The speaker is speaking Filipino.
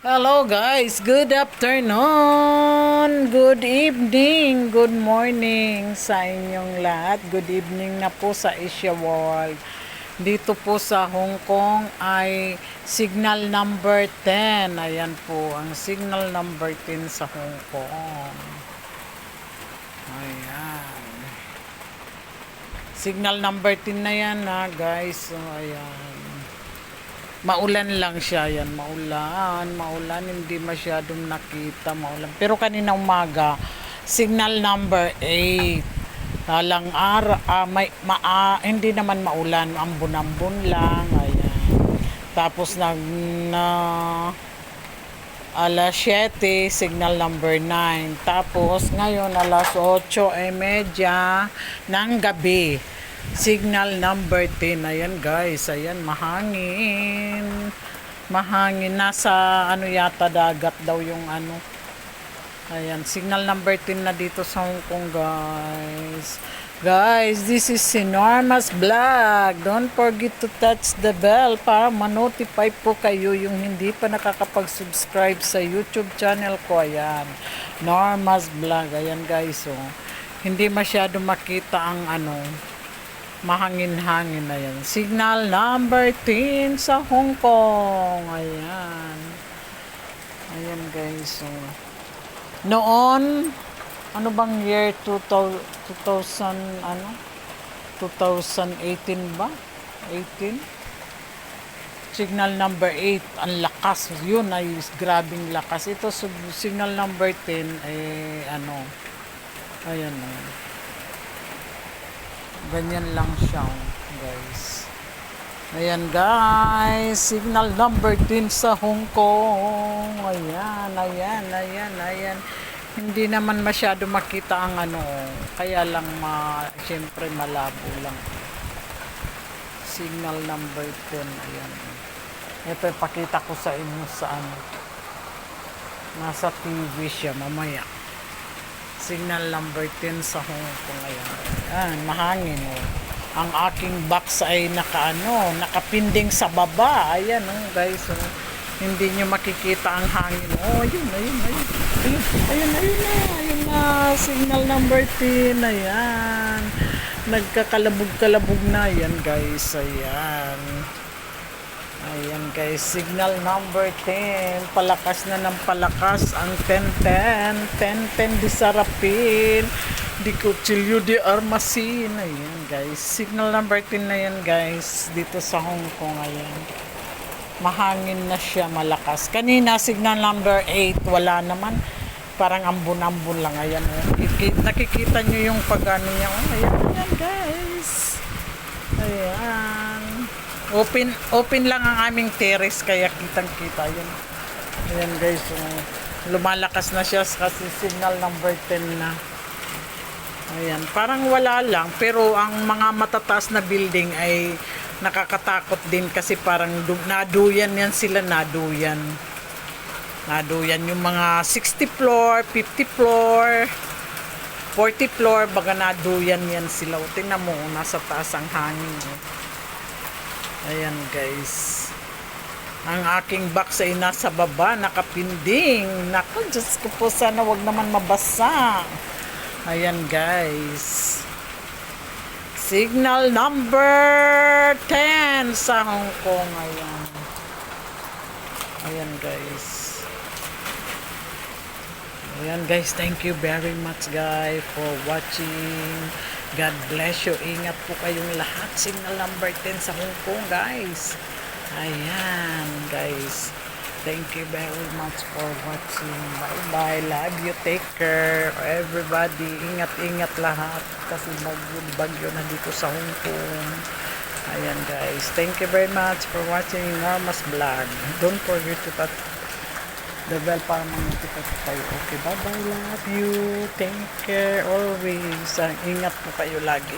Hello guys, good afternoon, good evening, good morning sa inyong lahat. Good evening na po sa Asia World. Dito po sa Hong Kong ay signal number 10. Ayan po, ang signal number 10 sa Hong Kong. Ayan. Signal number 10 na yan ha guys. So, ayan. Maulan lang siya yan, maulan, hindi masyadong nakita, maulan. Pero kanina umaga, signal number 8. Talang hindi naman maulan, ambon-ambon lang, ayan. Tapos alas 7, signal number 9. Tapos ngayon alas 8:30 ng gabi. Signal number 10. Ayan guys, ayan mahangin. Mahangin nasa yata dagat daw yung ano. Ayan, signal number 10 na dito sa Hong Kong guys. Guys, this is Enormous Vlog. Don't forget to touch the bell para ma-notify po kayo yung hindi pa nakakapag-subscribe sa YouTube channel ko. Ayan, Enormous Vlog. Ayan guys, oh. Hindi masyado makita ang mahangin-hangin na yan. Signal number 10 sa Hong Kong. Ayan. Ayan guys. So, noon, ano bang year 2018 ba? 18? Signal number 8. Ang lakas. Yun ay grabing lakas. Ito signal number 10 ay ayan o. Ganyan lang siya, guys. Ayan, guys. Signal number 10 sa Hong Kong. Ayan. Hindi naman masyado makita ang kaya lang siyempre malabo lang. Signal number 10. Ayan. Ito, ipakita ko sa inyo sa nasa TV siya mamaya. Signal number 10 sa Hong Kong. Ayan, mahangin Ang aking box ay nakapinding sa baba. Ayan guys. Hindi nyo makikita ang hangin. Ayun na. Signal number 10. Ayan. Nagkakalabog-kalabog na. Ayan guys. Ayan guys, signal number 10. Palakas na ng palakas ang 10-10. 10-10 di sarapin. Di kutsilyo di armasin. Ayan guys, signal number 10 na yan guys. Dito sa Hong Kong, ayan. Mahangin na siya, malakas. Kanina, signal number 8. Wala naman. Parang ambon-ambon lang. Ayan. Nakikita nyo yung niya. Ayan guys. Ayan. Open lang ang aming terrace kaya kitang-kita yun. Ayan guys, lumalakas na siya kasi signal number 10 na. Ayan, parang wala lang pero ang mga matataas na building ay nakakatakot din kasi parang naduyan yan sila, naduyan yung mga 60 floor, 50 floor, 40 floor, baga naduyan yan sila. Tingnan mo, nasa taas ang hangin. Ayan guys. Ang aking box ay nasa baba, nakapinding. Naku, Diyos ko po, sana wag naman mabasa. Ayan guys. Signal number 10 sa Hong Kong. Ayan guys. Ayan guys, thank you very much guys for watching. God bless you. Ingat po kayong lahat. Signal number 10 sa Hong Kong, guys. Ayan, guys. Thank you very much for watching. Bye-bye. Love you. Take care. Everybody, ingat-ingat lahat. Kasi bagyo na dito sa Hong Kong. Ayan, guys. Thank you very much for watching Enormous Vlog. Don't forget to touch the bell para mag-notify kayo. Okay, bye-bye. Love you. Take care always. Ingat po kayo lagi.